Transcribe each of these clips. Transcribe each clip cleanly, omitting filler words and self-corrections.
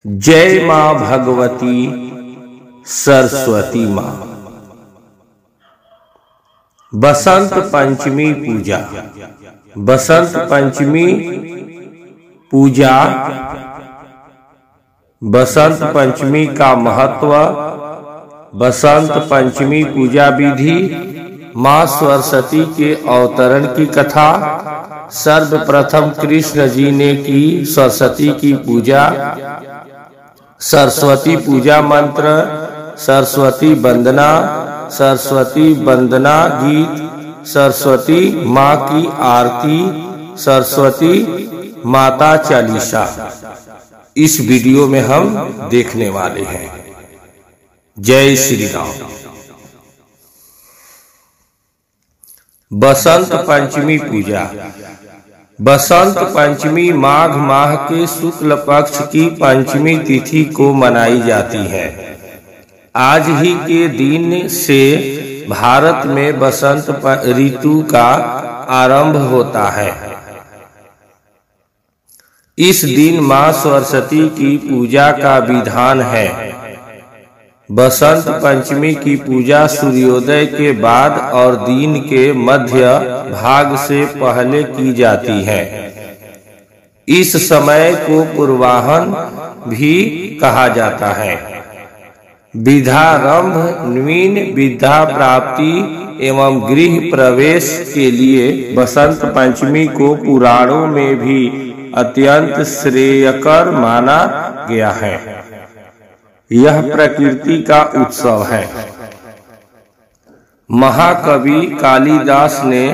जय मां भगवती सरस्वती मां। बसंत पंचमी पूजा। बसंत पंचमी पूजा, बसंत पंचमी का महत्व। बसंत पंचमी पूजा विधि। मां सरस्वती के अवतरण की कथा। सर्वप्रथम कृष्ण जी ने की सरस्वती की पूजा। सरस्वती पूजा मंत्र, सरस्वती वंदना, सरस्वती वंदना गीत, सरस्वती माँ की आरती, सरस्वती माता चालीसा इस वीडियो में हम देखने वाले हैं। जय श्री राम। बसंत पंचमी पूजा। बसंत पंचमी माघ माह के शुक्ल पक्ष की पंचमी तिथि को मनाई जाती है। आज ही के दिन से भारत में बसंत ऋतु का आरंभ होता है। इस दिन मां सरस्वती की पूजा का विधान है। बसंत पंचमी की पूजा सूर्योदय के बाद और दिन के मध्य भाग से पहले की जाती है। इस समय को पूर्वाहन भी कहा जाता है। विद्यारंभ, नवीन विद्या प्राप्ति एवं गृह प्रवेश के लिए बसंत पंचमी को पुराणों में भी अत्यंत श्रेयकर माना गया है। यह प्रकृति का उत्सव है। महाकवि कालिदास ने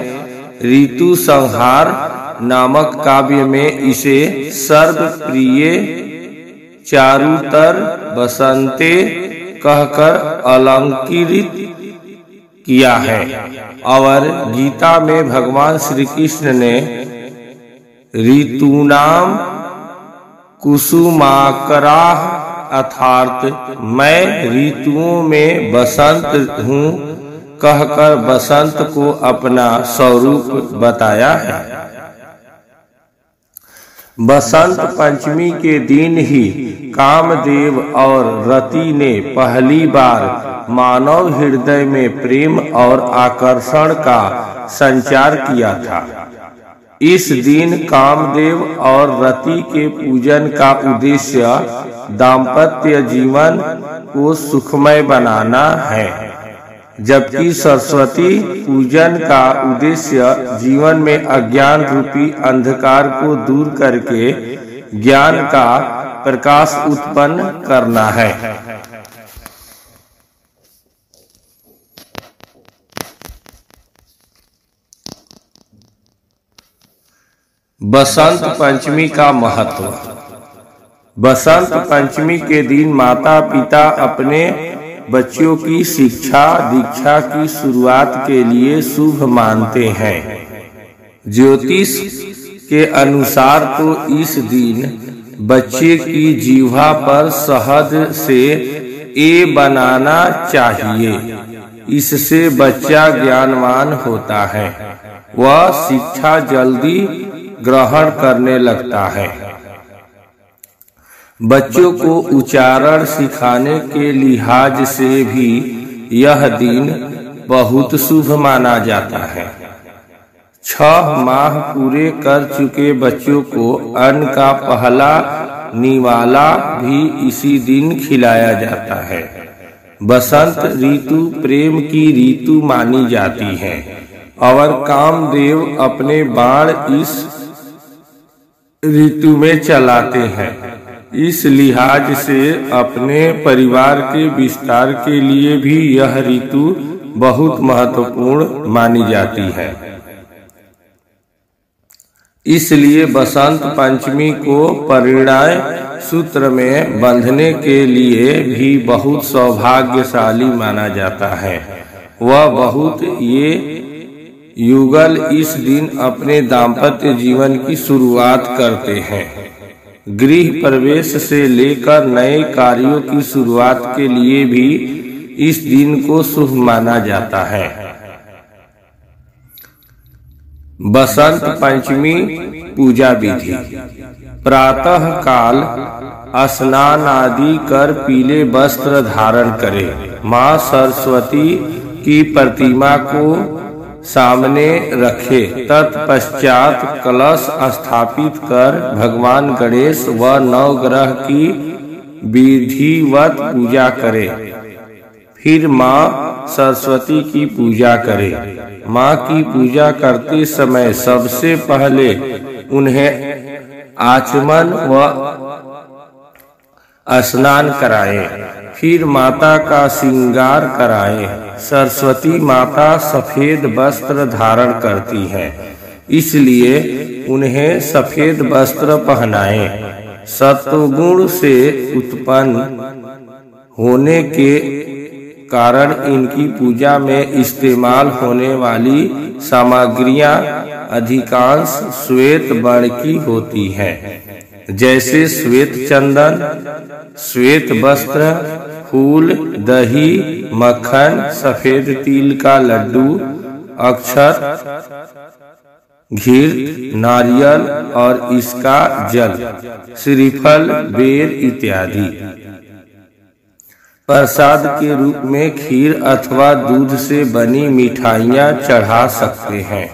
ऋतु संहार नामक काव्य में इसे सर्वप्रिय चारुतर बसंते कहकर अलंकृत किया है। और गीता में भगवान श्री कृष्ण ने ऋतूनाम कुसुमाकराः अर्थात मैं ऋतुओं में बसंत हूँ कहकर बसंत को अपना स्वरूप बताया है। बसंत पंचमी के दिन ही कामदेव और रति ने पहली बार मानव हृदय में प्रेम और आकर्षण का संचार किया था। इस दिन कामदेव और रति के पूजन का उद्देश्य दाम्पत्य जीवन को सुखमय बनाना है, जबकि सरस्वती पूजन का उद्देश्य जीवन में अज्ञान रूपी अंधकार को दूर करके ज्ञान का प्रकाश उत्पन्न करना है। बसंत पंचमी का महत्व। बसंत पंचमी के दिन माता पिता अपने बच्चों की शिक्षा दीक्षा की शुरुआत के लिए शुभ मानते हैं। ज्योतिष के अनुसार तो इस दिन बच्चे की जीवा पर शहद से ए बनाना चाहिए। इससे बच्चा ज्ञानवान होता है। वह शिक्षा जल्दी ग्रहण करने लगता है। बच्चों को उच्चारण सिखाने के लिहाज से भी यह दिन बहुत शुभ माना जाता है। 6 माह पूरे कर चुके बच्चों को अन्न का पहला निवाला भी इसी दिन खिलाया जाता है। बसंत ऋतु प्रेम की ऋतु मानी जाती है और कामदेव अपने बाण इस ऋतु में चलाते हैं। इस लिहाज से अपने परिवार के विस्तार के लिए भी यह ऋतु बहुत महत्वपूर्ण मानी जाती है। इसलिए बसंत पंचमी को परिणय सूत्र में बंधने के लिए भी बहुत सौभाग्यशाली माना जाता है। वह बहुत ये युगल इस दिन अपने दाम्पत्य जीवन की शुरुआत करते हैं। गृह प्रवेश से लेकर नए कार्यों की शुरुआत के लिए भी इस दिन को शुभ माना जाता है। बसंत पंचमी पूजा विधि। प्रातः काल स्नान आदि कर पीले वस्त्र धारण करे। माँ सरस्वती की प्रतिमा को सामने रखे। तत्पश्चात कलश स्थापित कर भगवान गणेश व नवग्रह की विधिवत पूजा करे। फिर माँ सरस्वती की पूजा करे। माँ की पूजा करते समय सबसे पहले उन्हें आचमन व स्नान कराएं, फिर माता का श्रृंगार कराएं। सरस्वती माता सफेद वस्त्र धारण करती हैं, इसलिए उन्हें सफेद वस्त्र पहनाएं। सत्वगुण से उत्पन्न होने के कारण इनकी पूजा में इस्तेमाल होने वाली सामग्रियां अधिकांश श्वेत वर्ण की होती हैं, जैसे श्वेत चंदन, श्वेत वस्त्र, फूल, दही, मक्खन, सफेद तिल का लड्डू, अक्षत, घृत, नारियल और इसका जल, श्रीफल, बेर इत्यादि। प्रसाद के रूप में खीर अथवा दूध से बनी मिठाइयाँ चढ़ा सकते हैं।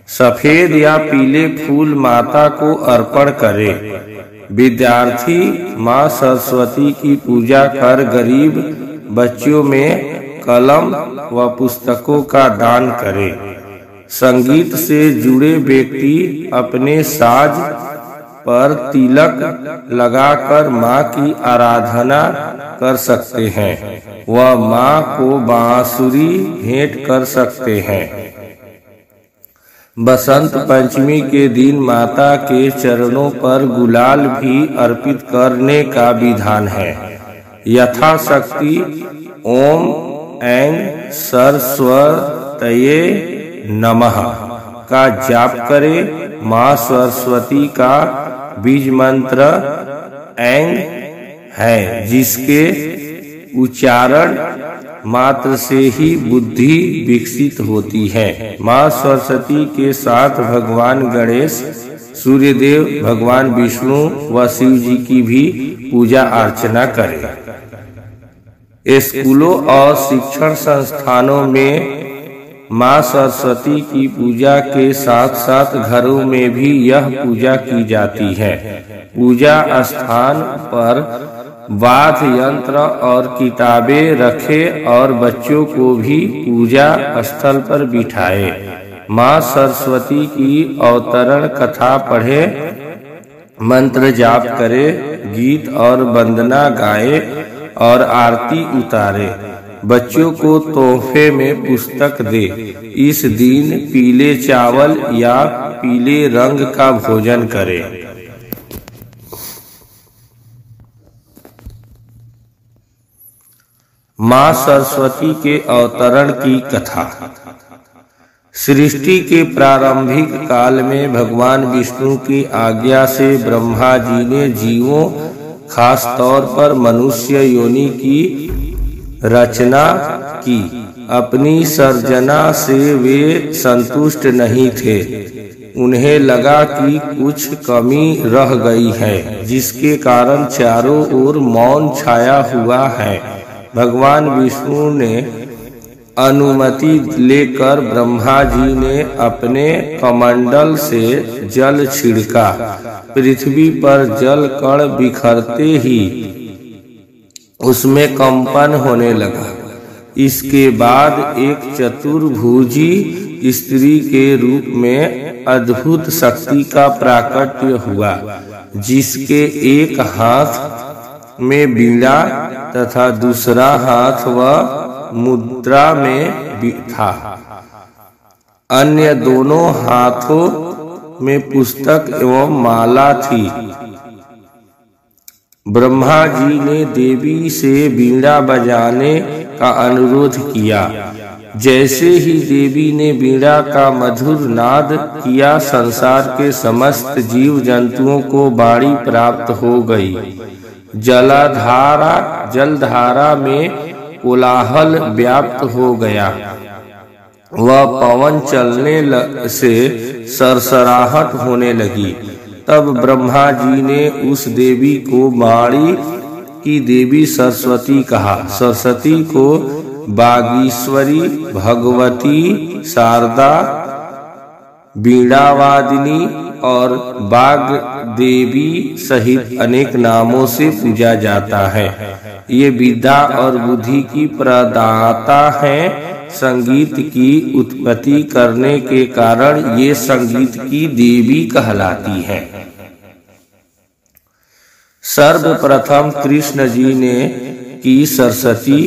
सफेद या पीले फूल माता को अर्पण करें। विद्यार्थी माँ सरस्वती की पूजा कर गरीब बच्चों में कलम व पुस्तकों का दान करें। संगीत से जुड़े व्यक्ति अपने साज पर तिलक लगाकर माँ की आराधना कर सकते हैं व माँ को बांसुरी भेंट कर सकते हैं। बसंत पंचमी के दिन माता के चरणों पर गुलाल भी अर्पित करने का विधान है। यथाशक्ति ओम ऐं सरस्वतये नमः का जाप करें। माँ सरस्वती का बीज मंत्र ऐं है, जिसके उच्चारण मात्र से ही बुद्धि विकसित होती है। माँ सरस्वती के साथ भगवान गणेश, सूर्यदेव, भगवान विष्णु व शिव जी की भी पूजा अर्चना करें। स्कूलों और शिक्षण संस्थानों में माँ सरस्वती की पूजा के साथ साथ घरों में भी यह पूजा की जाती है। पूजा स्थान पर वाद्य यंत्र और किताबें रखे और बच्चों को भी पूजा स्थल पर बिठाए। माँ सरस्वती की अवतरण कथा पढ़े, मंत्र जाप करे, गीत और वंदना गाए और आरती उतारे। बच्चों को तोहफे में पुस्तक दे। इस दिन पीले चावल या पीले रंग का भोजन करे। माँ सरस्वती के अवतरण की कथा। सृष्टि के प्रारंभिक काल में भगवान विष्णु की आज्ञा से ब्रह्मा जी ने जीवों, खास तौर पर मनुष्य योनि की रचना की। अपनी सर्जना से वे संतुष्ट नहीं थे। उन्हें लगा कि कुछ कमी रह गई है, जिसके कारण चारों ओर मौन छाया हुआ है। भगवान विष्णु ने अनुमति लेकर ब्रह्मा जी ने अपने कमंडल से जल छिड़का। पृथ्वी पर जल कण बिखरते ही उसमें कंपन होने लगा। इसके बाद एक चतुर्भुजी स्त्री के रूप में अद्भुत शक्ति का प्राकट्य हुआ, जिसके एक हाथ में बीड़ा तथा दूसरा हाथ व मुद्रा में था। अन्य दोनों हाथों में पुस्तक एवं माला थी। ब्रह्मा जी ने देवी से बीड़ा बजाने का अनुरोध किया। जैसे ही देवी ने बीड़ा का मधुर नाद किया, संसार के समस्त जीव जंतुओं को वाणी प्राप्त हो गई। जलधारा में कोलाहल व्याप्त हो गया। वह पवन चलने से सरसराहट होने लगी। तब ब्रह्मा जी ने उस देवी को वाणी की देवी सरस्वती कहा। सरस्वती को बागीश्वरी, भगवती, शारदा, वीणावादिनी और बाग देवी सहित अनेक नामों से पूजा जाता है। ये विद्या और बुद्धि की प्रदाता है। संगीत की उत्पत्ति करने के कारण ये संगीत की देवी कहलाती है। सर्वप्रथम कृष्ण जी ने की सरस्वती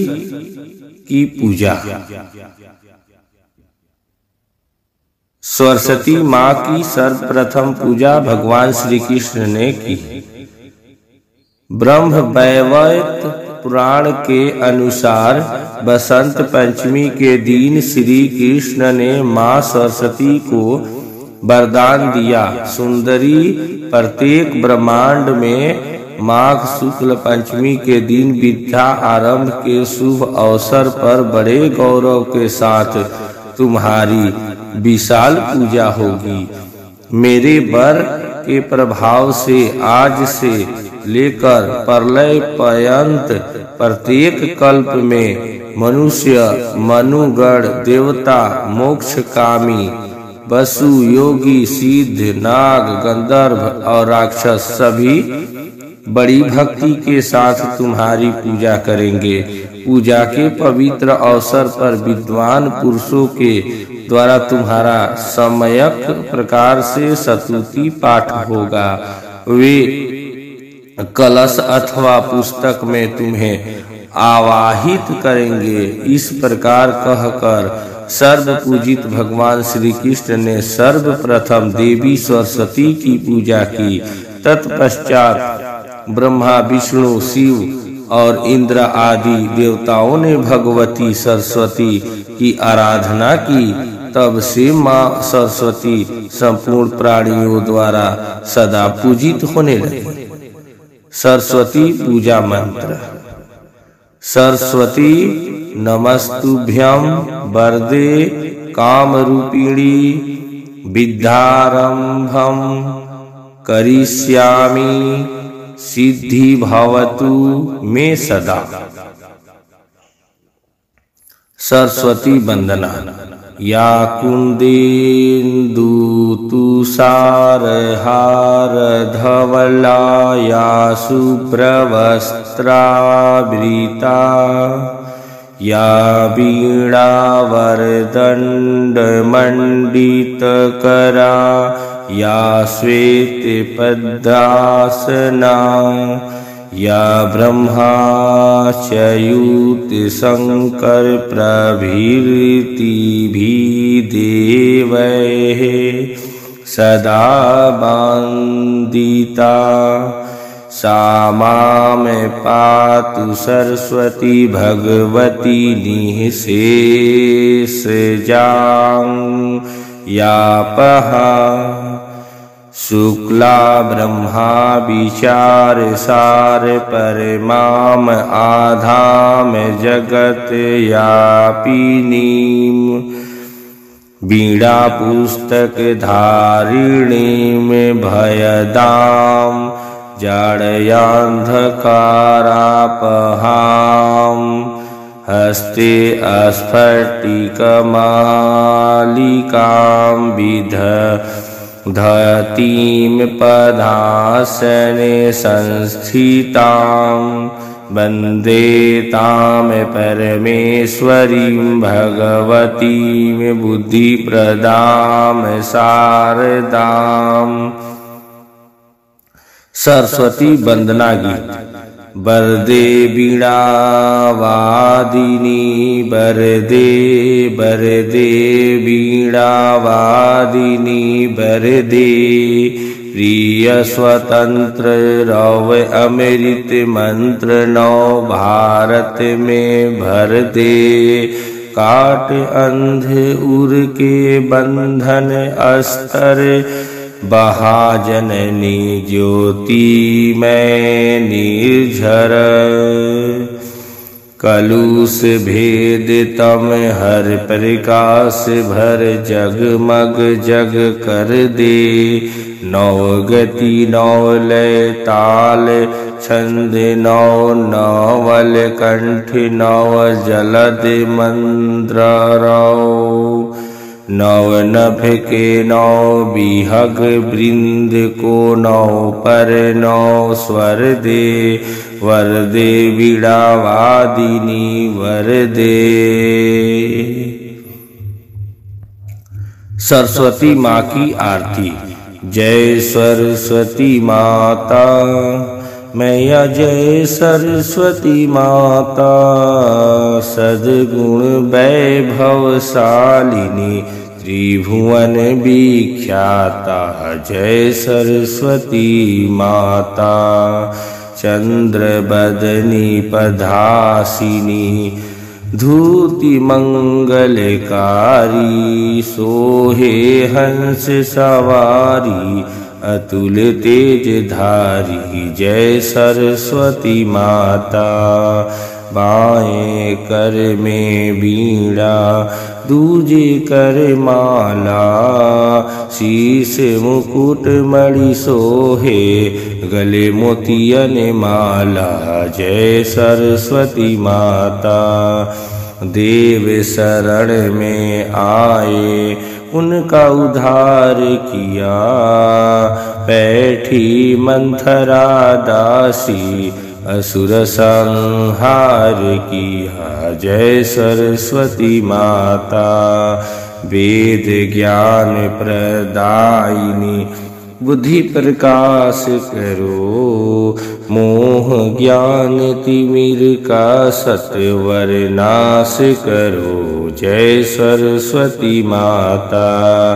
की पूजा। सरस्वती माँ की सर्वप्रथम पूजा भगवान श्री कृष्ण ने की। ब्रह्म वैवर्त पुराण के अनुसार बसंत पंचमी के दिन श्री कृष्ण ने माँ सरस्वती को वरदान दिया। सुंदरी, प्रत्येक ब्रह्मांड में माघ शुक्ल पंचमी के दिन विद्या आरंभ के शुभ अवसर पर बड़े गौरव के साथ तुम्हारी विशाल पूजा होगी। मेरे वर के प्रभाव से आज से लेकर प्रलय पर्यंत प्रत्येक कल्प में मनुष्य, मनुगण, देवता, मोक्षकामी, वसु, योगी, सिद्ध, नाग, गंधर्व और राक्षस सभी बड़ी भक्ति के साथ तुम्हारी पूजा करेंगे। पूजा के पवित्र अवसर पर विद्वान पुरुषों के द्वारा तुम्हारा सम्यक प्रकार से स्तुति पाठ होगा। वे कलश अथवा पुस्तक में तुम्हें आवाहित करेंगे। इस प्रकार कहकर सर्व पूजित भगवान श्री कृष्ण ने सर्वप्रथम देवी सरस्वती की पूजा की। तत्पश्चात ब्रह्मा, विष्णु, शिव और इंद्र आदि देवताओं ने भगवती सरस्वती की आराधना की। तब से माँ सरस्वती संपूर्ण प्राणियों द्वारा सदा पूजित होने लगी। सरस्वती पूजा मंत्र। सरस्वती नमस्तुभ्यं वरदे कामरूपिणी विद्यारंभं करिष्यामि सिद्धि भवतु मे सदा। सरस्वती वंदना। या कुंदेन्दु तुषार हार धवला या शुभ्रवस्त्रावृता या वीणा वरदंड मंडित करा या श्वेत पद्मासना या ब्रह्माच्युत शंकर प्रभृति भी देवैः सदा वंदिता। सा मां पातु सरस्वती भगवती निःशेषजां यापहा शुक्ला ब्रह्मा विचार सार परमाम आधाम जगत यापिनीम वीणा पुस्तक धारिणीम भयदाम जड़यांधकारापहाम हस्ते स्फटिकमालिकां धतीं पदासने संस्थितां वन्दे तां परमेश्वरीं भगवतीं बुद्धिप्रदां शारदाम्। सरस्वती वंदना गीत। वरदे वीणा वादिनी वरदे वरदे वीणा वादिनी वरदे प्रिय स्वतंत्र रव अमृत मंत्र नौ भारत में भर दे काट अंध उर के बंधन अस्तर बहाजननी ज्योति में निर्झर कलुष भेद तम हर प्रकाश भर जगमग जग कर दे। नौ गति नौ लय ताल छंद नौ नवल कंठ नव जलद मंद्र रौ। नव नभ के नौ बिहग वृंद को नौ पर नौ स्वर दे। वर दे वीणा वादिनी वर दे। सरस्वती माँ की आरती। जय सरस्वती माता मैया जय सरस्वती माता। सद्गुण वैभवशालिनी त्रिभुवन विख्याता। जय सरस्वती माता। चंद्र बदनी पधासिनी धूति मंगलकारी। सोहे हंस सवारी अतुल तेज धारी। जय सरस्वती माता। बाएं कर में वीणा दूजे कर माला। शीश मुकुट मणि सोहे गले मोतियन माला। जय सरस्वती माता। देव शरण में आए उनका उद्धार किया। बैठी मंथरा दासी असुर संहार किया। जय सरस्वती माता। वेद ज्ञान प्रदायिनी बुद्धि प्रकाश करो। मोह ज्ञान तिमिर का सत्वर नाश करो। जय सरस्वती माता।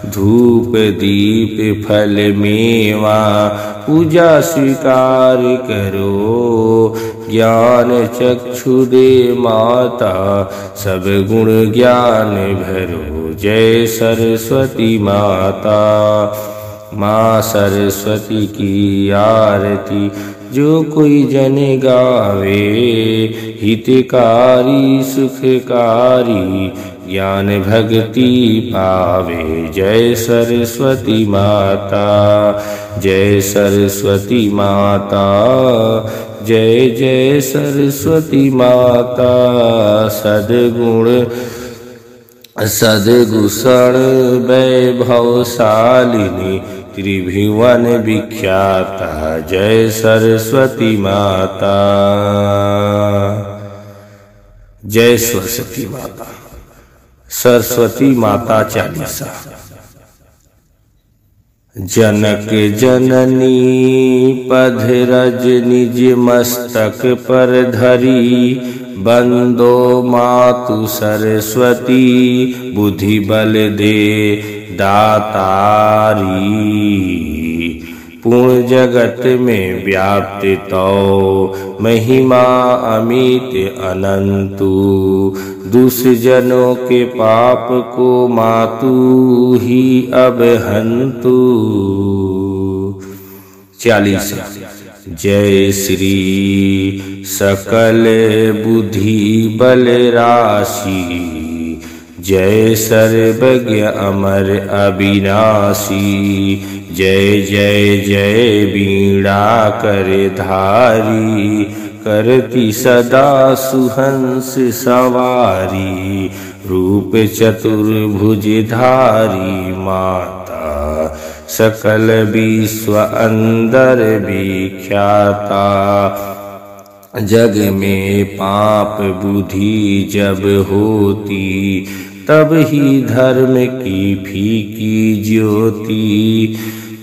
धूप दीप फल मेवा पूजा स्वीकार करो। ज्ञान चक्षु दे माता सब गुण ज्ञान भरो। जय सरस्वती माता। माँ सरस्वती की आरती जो कोई जन गावे। हितकारी सुखकारी ज्ञान भक्ति पावे। जय सरस्वती माता। जय सरस्वती माता। जय जय सरस्वती माता। सद्गुण सद्गुण वैभवशालिनी त्रिभुवन विख्याता। जय सरस्वती माता। जय सरस्वती माता। सरस्वती माता चालीसा। जनक जननी पद रज निज मस्तक पर धरी। बंदो मातु सरस्वती बुद्धि बल दे दातारी। पूर्ण जगत में व्याप्त तो महिमा अमित अनंतु। दुष्जनों के पाप को मातु ही अब हंतु। 40। जय श्री सकल बुद्धि बल राशि। जय सर्वज्ञ अमर अविनाशी। जय जय जय वीणा कर धारी। करती सदा सुहंस सवारी। रूप चतुर्भुज धारी माता। सकल विश्व अंदर विख्याता। जग में पाप बुद्धि जब होती तब ही धर्म की फीकी ज्योति।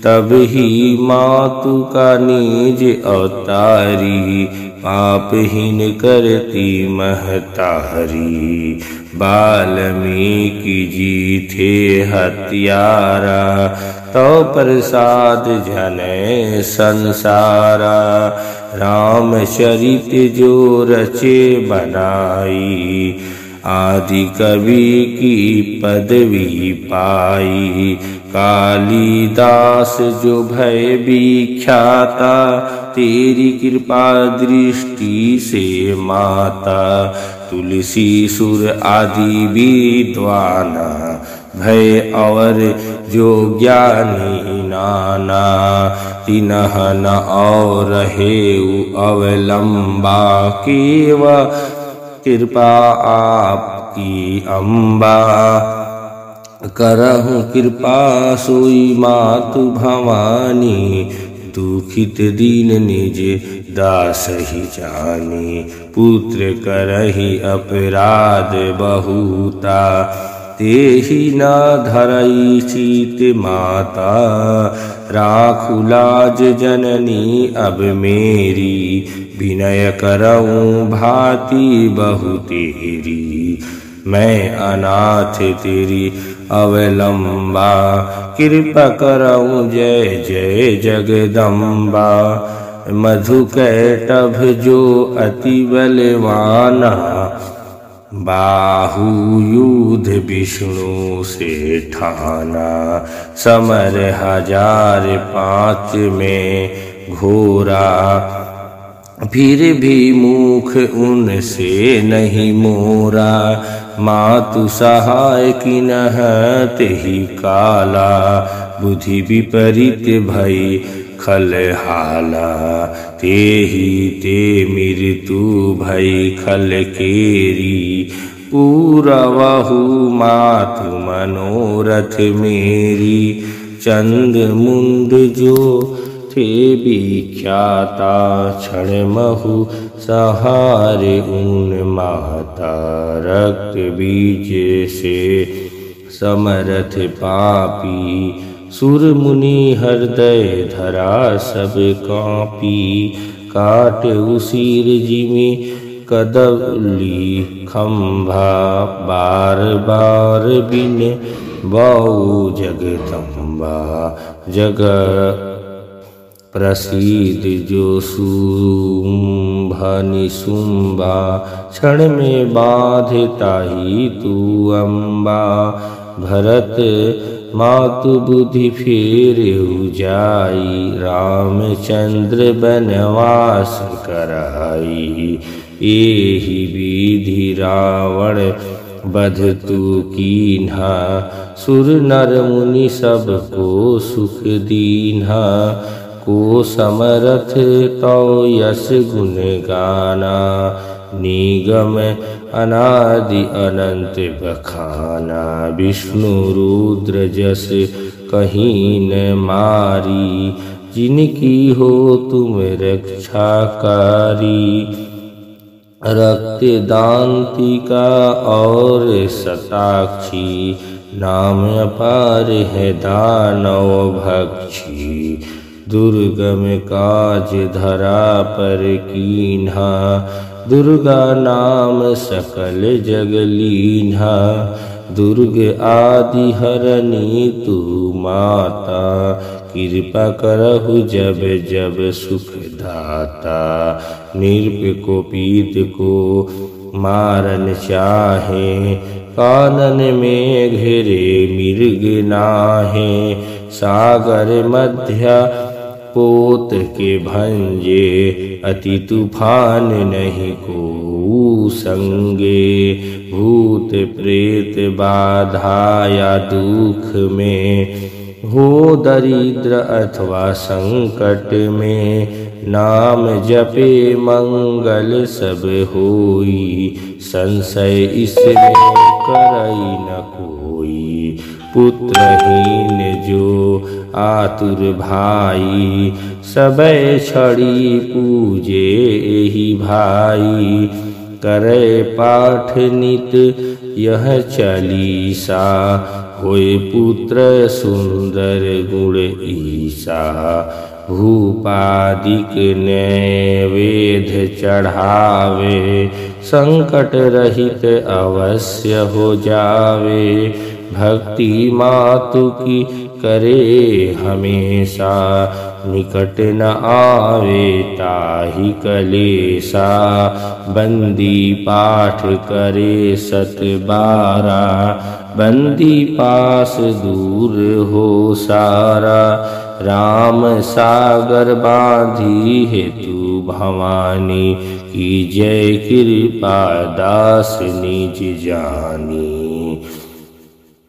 तब ही मातु का निज अवतारी। पापहीन करती महतारी। वाल्मीकि जी थे हत्यारा। तो प्रसाद जने संसारा। राम चरित जो रचे बनाई। आदि कवि की पदवी पाई। कालिदास जो भय विख्याता। तेरी कृपा दृष्टि से माता। तुलसी सुर आदि विद्वाना भय और जो ज्ञानी नाना। तिनह न और हेउ अवलंबा केव कृपा आपकी अम्बा। करहु कृपा सोई मातु भवानी। दुखित दीन निज दास ही जानी। पुत्र करहि अपराध बहुता तेहि न धरई चित माता। राखु लाज जननी अब मेरी विनय करऊं भांति बहु तेरी। मैं अनाथ तेरी अवलंबा कृपा करऊं जय जय जगदम्बा। मधुकैटभ जो अति बलवाना बाहुयुध विष्णु से ठाना। समर 1005 में घोरा फिर भी मुख उनसे नहीं मोरा। मातु सहाय किन्ह तेहि काला बुद्धि विपरीत भई खलहाला। तेहि ते मृत्यु भई खल केरी पूरवहु मातु मनोरथ मेरी। चंद मुंड जो थे विख्याता क्षणमहु सहारे उन माता। रक्त बीज से समरथ पापी सुर मुनि हृदय धरा सब कांपी। काट उसीर जिमि कदली खंभा बार बार बिन बाऊ जगदम्बा। जग प्रसिद्ध जो शुंभ निशुंभा क्षण में बाधता ही तू अम्बा। भरत मातु बुद्धि फेर जाई रामचंद्र बनवास कराई। एहि विधि रावण बध तू कीन्हा सुर नर मुनि सब को सुख दीन्हा। को समरथ तो यश गुण गाना निगम अनादि अनंत बखाना। विष्णु रुद्र जस कहीं न मारी जिनकी हो तुम रक्षाकारी। रक्त दांतिका और शताक्षी नाम अपार है दानव भक्षी। दुर्गम काज धरा पर कीन्हा दुर्गा नाम सकल जग लीन्हा। दुर्ग आदि हरनी तू माता कृपा करहु जब जब सुख दाता। नृप को पीत को मारन चाहे कानन में घेरे मृग नाहे। सागर मध्य पोत के भंजे अति तूफान नहीं को संगे। भूत प्रेत बाधा या दुख में हो दरिद्र अथवा संकट में। नाम जपे मंगल सब होई संशय इसमें करई न कोई। पुत्रहीन जो आतुर भाई सबे छड़ी पूजे एहि भाई। करे पाठ नित यह चालीसा होए पुत्र सुंदर गुण ईसा। भूपादिक नैवेद्य चढ़ावे संकट रहित अवश्य हो जावे। भक्ति मातु की करे हमेशा निकट न आवे ताहि कलेसा। बंदी पाठ करे 7 12 बंदी पास दूर हो सारा। राम सागर बांधी हेतु भवानी, की जय कृपा दास निज जानी।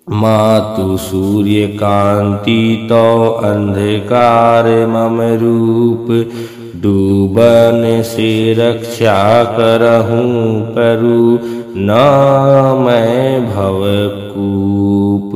मातु सूर्य कांति तो अंधकार मम रूप, डूबन से रक्षा करहूँ परु न मैं भवकूप।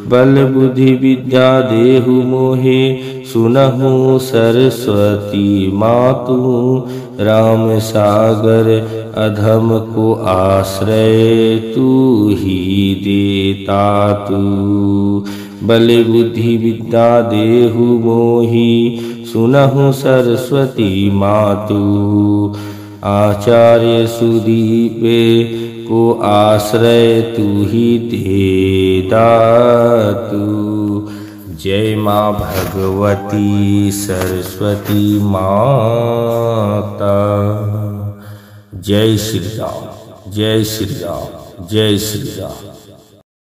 बल बुद्धि विद्या देहु मोहे, सुनहु सरस्वती मातु। राम सागर अधम को आश्रय तू ही देता तू। बल बुद्धि विद्या देहु मोहि, सुनहु सरस्वती मातु। आचार्य सुदीप को आश्रय तू ही दे दातु। जय माँ भगवती सरस्वती माता। जय श्री राम, जय श्री राम, जय श्री राम।